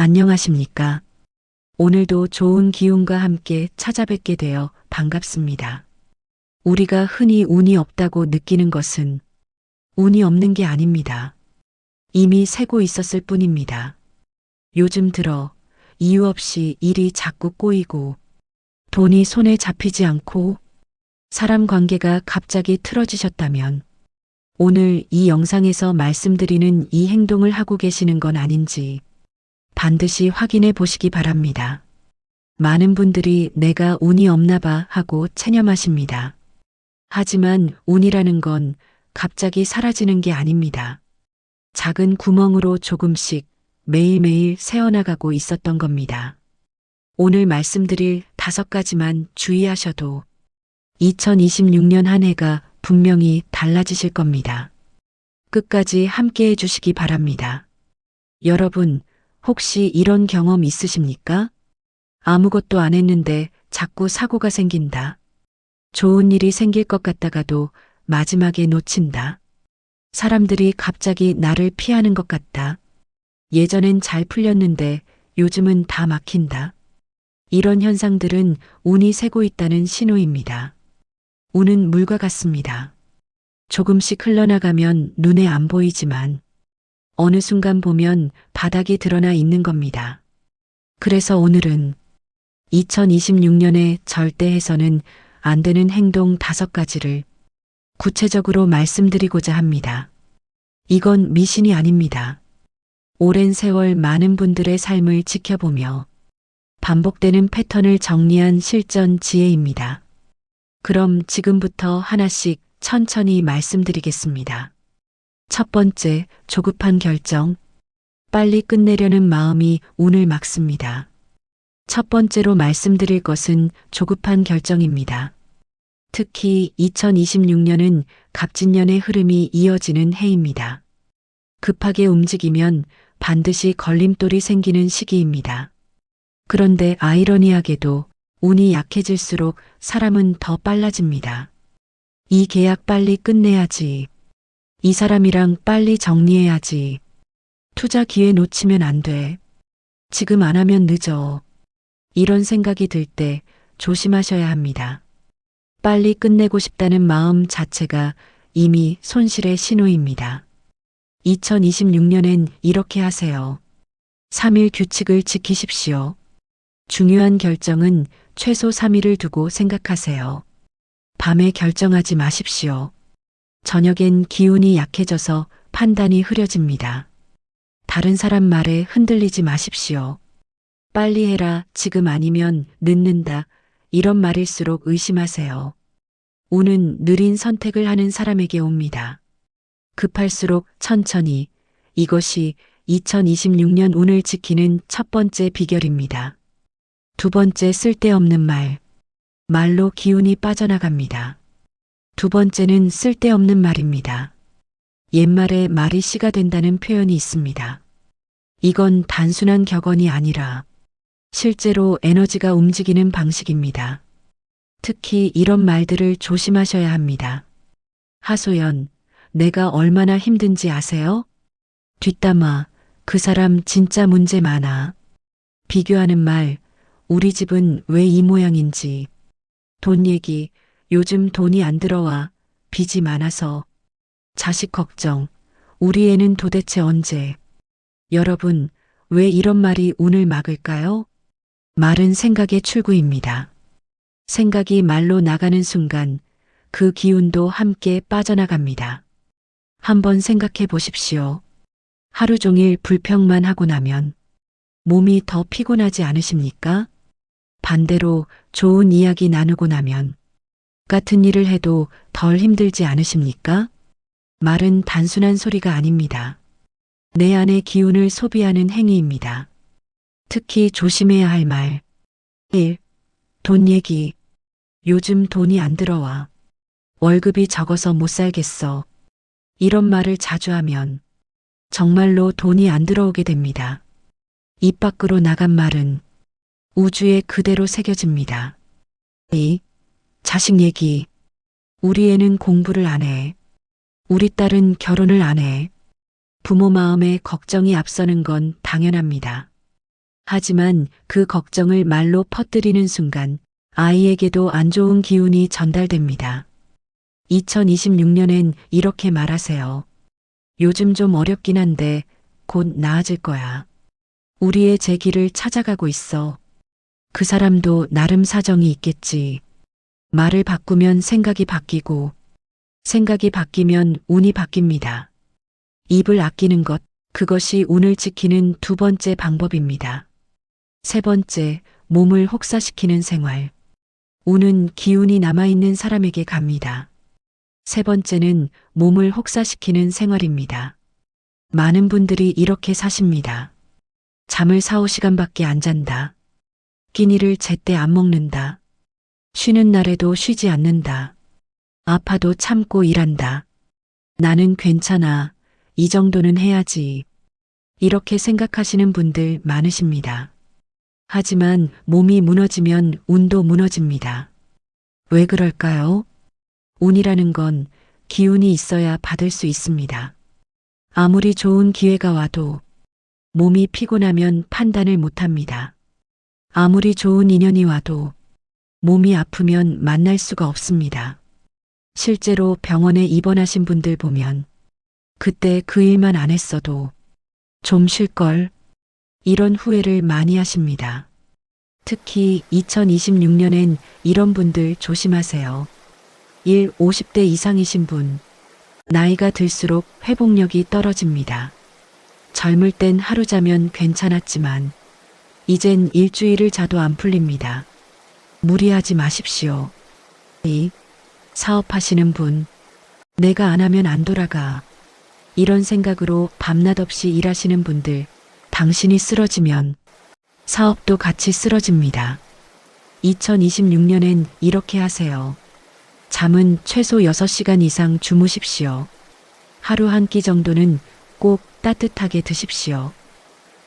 안녕하십니까? 오늘도 좋은 기운과 함께 찾아뵙게 되어 반갑습니다. 우리가 흔히 운이 없다고 느끼는 것은 운이 없는 게 아닙니다. 이미 세고 있었을 뿐입니다. 요즘 들어 이유 없이 일이 자꾸 꼬이고 돈이 손에 잡히지 않고 사람 관계가 갑자기 틀어지셨다면 오늘 이 영상에서 말씀드리는 이 행동을 하고 계시는 건 아닌지 반드시 확인해 보시기 바랍니다. 많은 분들이 내가 운이 없나 봐 하고 체념하십니다. 하지만 운이라는 건 갑자기 사라지는 게 아닙니다. 작은 구멍으로 조금씩 매일매일 새어나가고 있었던 겁니다. 오늘 말씀드릴 5가지만 주의하셔도 2026년 한 해가 분명히 달라지실 겁니다. 끝까지 함께 해주시기 바랍니다. 여러분, 혹시 이런 경험 있으십니까? 아무것도 안 했는데 자꾸 사고가 생긴다. 좋은 일이 생길 것 같다가도 마지막에 놓친다. 사람들이 갑자기 나를 피하는 것 같다. 예전엔 잘 풀렸는데 요즘은 다 막힌다. 이런 현상들은 운이 새고 있다는 신호입니다. 운은 물과 같습니다. 조금씩 흘러나가면 눈에 안 보이지만 어느 순간 보면 바닥이 드러나 있는 겁니다. 그래서 오늘은 2026년에 절대 해서는 안 되는 행동 5가지를 구체적으로 말씀드리고자 합니다. 이건 미신이 아닙니다. 오랜 세월 많은 분들의 삶을 지켜보며 반복되는 패턴을 정리한 실전 지혜입니다. 그럼 지금부터 하나씩 천천히 말씀드리겠습니다. 첫 번째, 조급한 결정. 빨리 끝내려는 마음이 운을 막습니다. 첫 번째로 말씀드릴 것은 조급한 결정입니다. 특히 2026년은 갑진년의 흐름이 이어지는 해입니다. 급하게 움직이면 반드시 걸림돌이 생기는 시기입니다. 그런데 아이러니하게도 운이 약해질수록 사람은 더 빨라집니다. 이 계약 빨리 끝내야지. 이 사람이랑 빨리 정리해야지. 투자 기회 놓치면 안 돼. 지금 안 하면 늦어. 이런 생각이 들 때 조심하셔야 합니다. 빨리 끝내고 싶다는 마음 자체가 이미 손실의 신호입니다. 2026년엔 이렇게 하세요. 3일 규칙을 지키십시오. 중요한 결정은 최소 3일을 두고 생각하세요. 밤에 결정하지 마십시오. 저녁엔 기운이 약해져서 판단이 흐려집니다. 다른 사람 말에 흔들리지 마십시오. 빨리 해라, 지금 아니면 늦는다. 이런 말일수록 의심하세요. 운은 느린 선택을 하는 사람에게 옵니다. 급할수록 천천히. 이것이 2026년 운을 지키는 첫 번째 비결입니다. 두 번째, 쓸데없는 말. 말로 기운이 빠져나갑니다. 두 번째는 쓸데없는 말입니다. 옛말에 말이 씨가 된다는 표현이 있습니다. 이건 단순한 격언이 아니라 실제로 에너지가 움직이는 방식입니다. 특히 이런 말들을 조심하셔야 합니다. 하소연, 내가 얼마나 힘든지 아세요? 뒷담화, 그 사람 진짜 문제 많아. 비교하는 말, 우리 집은 왜 이 모양인지. 돈 얘기, 요즘 돈이 안 들어와. 빚이 많아서. 자식 걱정, 우리 애는 도대체 언제. 여러분, 왜 이런 말이 운을 막을까요? 말은 생각의 출구입니다. 생각이 말로 나가는 순간 그 기운도 함께 빠져나갑니다. 한번 생각해 보십시오. 하루 종일 불평만 하고 나면 몸이 더 피곤하지 않으십니까? 반대로 좋은 이야기 나누고 나면 같은 일을 해도 덜 힘들지 않으십니까? 말은 단순한 소리가 아닙니다. 내 안의 기운을 소비하는 행위입니다. 특히 조심해야 할 말. 1. 돈 얘기. 요즘 돈이 안 들어와. 월급이 적어서 못 살겠어. 이런 말을 자주 하면 정말로 돈이 안 들어오게 됩니다. 입 밖으로 나간 말은 우주에 그대로 새겨집니다. 2. 자식 얘기. 우리 애는 공부를 안 해. 우리 딸은 결혼을 안 해. 부모 마음에 걱정이 앞서는 건 당연합니다. 하지만 그 걱정을 말로 퍼뜨리는 순간 아이에게도 안 좋은 기운이 전달됩니다. 2026년엔 이렇게 말하세요. 요즘 좀 어렵긴 한데 곧 나아질 거야. 우리의 제 길을 찾아가고 있어. 그 사람도 나름 사정이 있겠지. 말을 바꾸면 생각이 바뀌고 생각이 바뀌면 운이 바뀝니다. 입을 아끼는 것, 그것이 운을 지키는 두 번째 방법입니다. 세 번째, 몸을 혹사시키는 생활. 운은 기운이 남아있는 사람에게 갑니다. 세 번째는 몸을 혹사시키는 생활입니다. 많은 분들이 이렇게 사십니다. 잠을 4, 5시간밖에 안 잔다. 끼니를 제때 안 먹는다. 쉬는 날에도 쉬지 않는다. 아파도 참고 일한다. 나는 괜찮아. 이 정도는 해야지. 이렇게 생각하시는 분들 많으십니다. 하지만 몸이 무너지면 운도 무너집니다. 왜 그럴까요? 운이라는 건 기운이 있어야 받을 수 있습니다. 아무리 좋은 기회가 와도 몸이 피곤하면 판단을 못합니다. 아무리 좋은 인연이 와도 몸이 아프면 만날 수가 없습니다. 실제로 병원에 입원하신 분들 보면 그때 그 일만 안 했어도 좀 쉴걸, 이런 후회를 많이 하십니다. 특히 2026년엔 이런 분들 조심하세요. 50대 이상이신 분, 나이가 들수록 회복력이 떨어집니다. 젊을 땐 하루 자면 괜찮았지만 이젠 일주일을 자도 안 풀립니다. 무리하지 마십시오. 2. 사업하시는 분, 내가 안 하면 안 돌아가. 이런 생각으로 밤낮 없이 일하시는 분들, 당신이 쓰러지면 사업도 같이 쓰러집니다. 2026년엔 이렇게 하세요. 잠은 최소 6시간 이상 주무십시오. 하루 한 끼 정도는 꼭 따뜻하게 드십시오.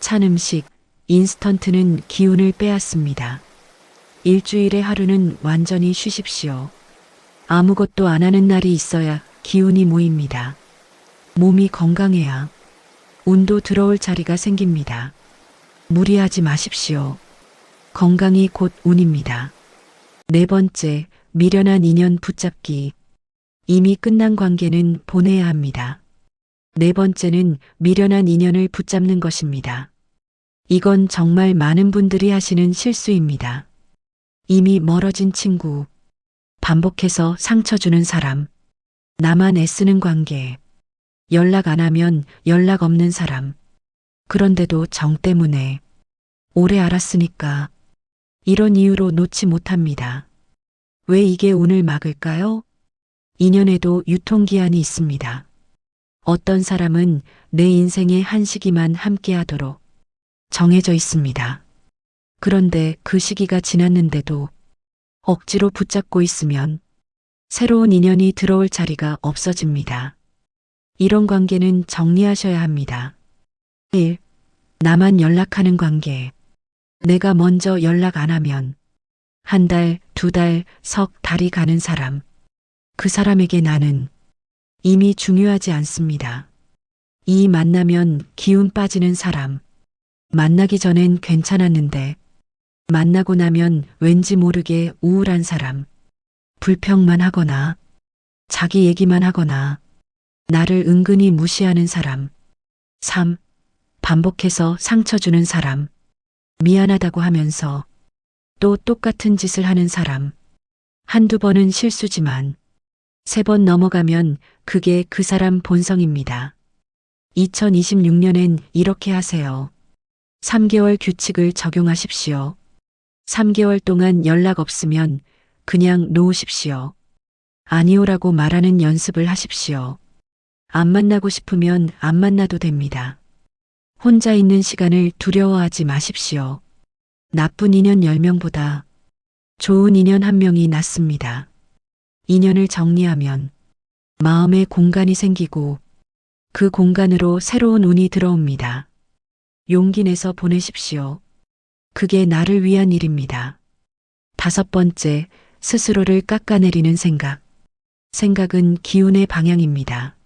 찬 음식, 인스턴트는 기운을 빼앗습니다. 일주일에 하루는 완전히 쉬십시오. 아무것도 안 하는 날이 있어야 기운이 모입니다. 몸이 건강해야 운도 들어올 자리가 생깁니다. 무리하지 마십시오. 건강이 곧 운입니다. 네 번째, 미련한 인연 붙잡기. 이미 끝난 관계는 보내야 합니다. 네 번째는 미련한 인연을 붙잡는 것입니다. 이건 정말 많은 분들이 하시는 실수입니다. 이미 멀어진 친구, 반복해서 상처 주는 사람, 나만 애쓰는 관계, 연락 안 하면 연락 없는 사람, 그런데도 정 때문에 오래 알았으니까 이런 이유로 놓지 못합니다. 왜 이게 운을 막을까요? 인연에도 유통기한이 있습니다. 어떤 사람은 내 인생의 한 시기만 함께하도록 정해져 있습니다. 그런데 그 시기가 지났는데도 억지로 붙잡고 있으면 새로운 인연이 들어올 자리가 없어집니다. 이런 관계는 정리하셔야 합니다. 1. 나만 연락하는 관계. 내가 먼저 연락 안 하면 한 달, 두 달, 석 달이 가는 사람. 그 사람에게 나는 이미 중요하지 않습니다. 이 만나면 기운 빠지는 사람. 만나기 전엔 괜찮았는데 만나고 나면 왠지 모르게 우울한 사람. 불평만 하거나 자기 얘기만 하거나 나를 은근히 무시하는 사람. 3. 반복해서 상처 주는 사람. 미안하다고 하면서 또 똑같은 짓을 하는 사람. 한두 번은 실수지만 3번 넘어가면 그게 그 사람 본성입니다. 2026년엔 이렇게 하세요. 3개월 규칙을 적용하십시오. 3개월 동안 연락 없으면 그냥 놓으십시오. 아니오라고 말하는 연습을 하십시오. 안 만나고 싶으면 안 만나도 됩니다. 혼자 있는 시간을 두려워하지 마십시오. 나쁜 인연 10명보다 좋은 인연 1명이 낫습니다. 인연을 정리하면 마음에 공간이 생기고 그 공간으로 새로운 운이 들어옵니다. 용기 내서 보내십시오. 그게 나를 위한 일입니다. 5번째, 스스로를 깎아내리는 생각. 생각은 기운의 방향입니다.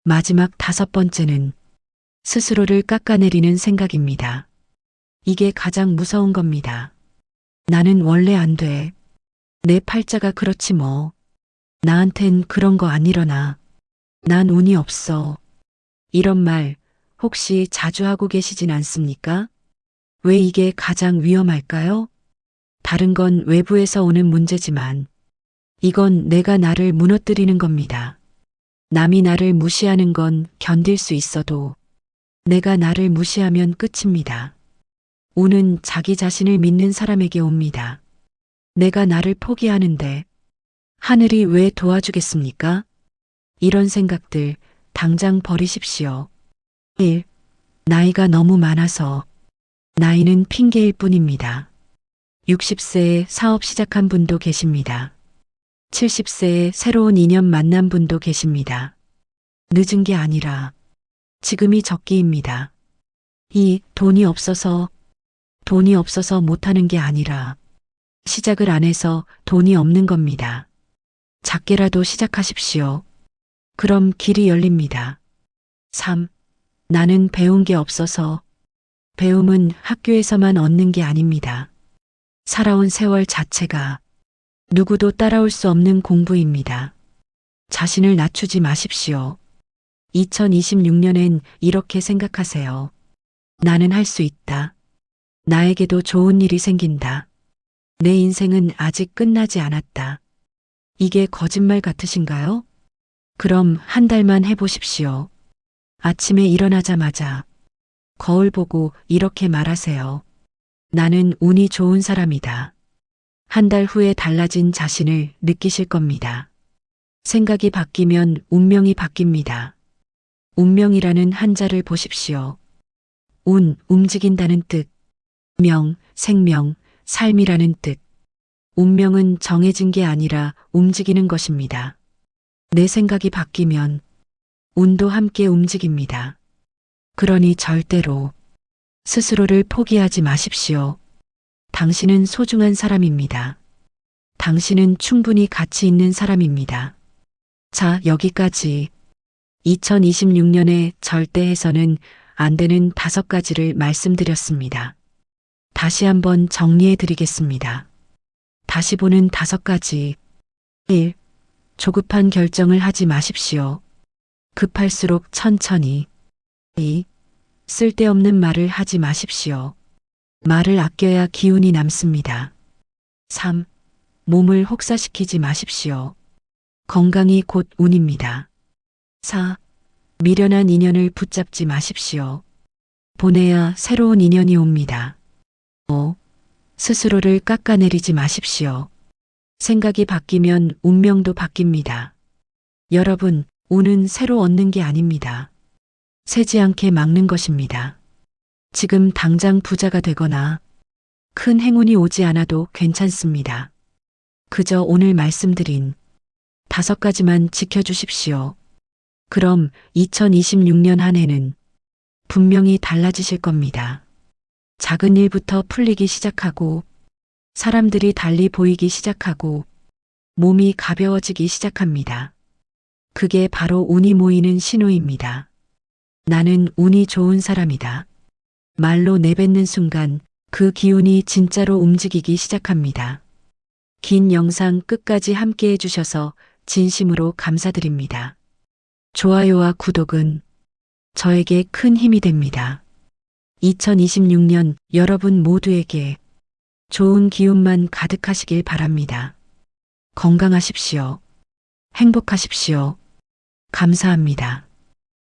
마지막 5번째는 스스로를 깎아내리는 생각입니다. 이게 가장 무서운 겁니다. 나는 원래 안 돼. 내 팔자가 그렇지 뭐. 나한텐 그런 거 안 일어나. 난 운이 없어. 이런 말 혹시 자주 하고 계시진 않습니까? 왜 이게 가장 위험할까요? 다른 건 외부에서 오는 문제지만 이건 내가 나를 무너뜨리는 겁니다. 남이 나를 무시하는 건 견딜 수 있어도 내가 나를 무시하면 끝입니다. 운은 자기 자신을 믿는 사람에게 옵니다. 내가 나를 포기하는데 하늘이 왜 도와주겠습니까? 이런 생각들 당장 버리십시오. 1. 나이가 너무 많아서. 나이는 핑계일 뿐입니다. 60세에 사업 시작한 분도 계십니다. 70세에 새로운 인연 만난 분도 계십니다. 늦은 게 아니라 지금이 적기입니다. 2. 돈이 없어서 못하는 게 아니라 시작을 안 해서 돈이 없는 겁니다. 작게라도 시작하십시오. 그럼 길이 열립니다. 3. 나는 배운 게 없어서. 배움은 학교에서만 얻는 게 아닙니다. 살아온 세월 자체가 누구도 따라올 수 없는 공부입니다. 자신을 낮추지 마십시오. 2026년엔 이렇게 생각하세요. 나는 할 수 있다. 나에게도 좋은 일이 생긴다. 내 인생은 아직 끝나지 않았다. 이게 거짓말 같으신가요? 그럼 한 달만 해보십시오. 아침에 일어나자마자 거울 보고 이렇게 말하세요. 나는 운이 좋은 사람이다. 한 달 후에 달라진 자신을 느끼실 겁니다. 생각이 바뀌면 운명이 바뀝니다. 운명이라는 한자를 보십시오. 운, 움직인다는 뜻. 명, 생명, 삶이라는 뜻. 운명은 정해진 게 아니라 움직이는 것입니다. 내 생각이 바뀌면 운도 함께 움직입니다. 그러니 절대로 스스로를 포기하지 마십시오. 당신은 소중한 사람입니다. 당신은 충분히 가치 있는 사람입니다. 자, 여기까지 2026년에 절대 해서는 안 되는 5가지를 말씀드렸습니다. 다시 한번 정리해 드리겠습니다. 다시 보는 5가지. 1. 조급한 결정을 하지 마십시오. 급할수록 천천히. 2. 쓸데없는 말을 하지 마십시오. 말을 아껴야 기운이 남습니다. 3. 몸을 혹사시키지 마십시오. 건강이 곧 운입니다. 4. 미련한 인연을 붙잡지 마십시오. 보내야 새로운 인연이 옵니다. 5. 스스로를 깎아내리지 마십시오. 생각이 바뀌면 운명도 바뀝니다. 여러분, 운은 새로 얻는 게 아닙니다. 새지 않게 막는 것입니다. 지금 당장 부자가 되거나 큰 행운이 오지 않아도 괜찮습니다. 그저 오늘 말씀드린 5가지만 지켜주십시오. 그럼 2026년 한 해는 분명히 달라지실 겁니다. 작은 일부터 풀리기 시작하고 사람들이 달리 보이기 시작하고 몸이 가벼워지기 시작합니다. 그게 바로 운이 모이는 신호입니다. 나는 운이 좋은 사람이다. 말로 내뱉는 순간 그 기운이 진짜로 움직이기 시작합니다. 긴 영상 끝까지 함께 해주셔서 진심으로 감사드립니다. 좋아요와 구독은 저에게 큰 힘이 됩니다. 2026년 여러분 모두에게 좋은 기운만 가득하시길 바랍니다. 건강하십시오. 행복하십시오. 감사합니다.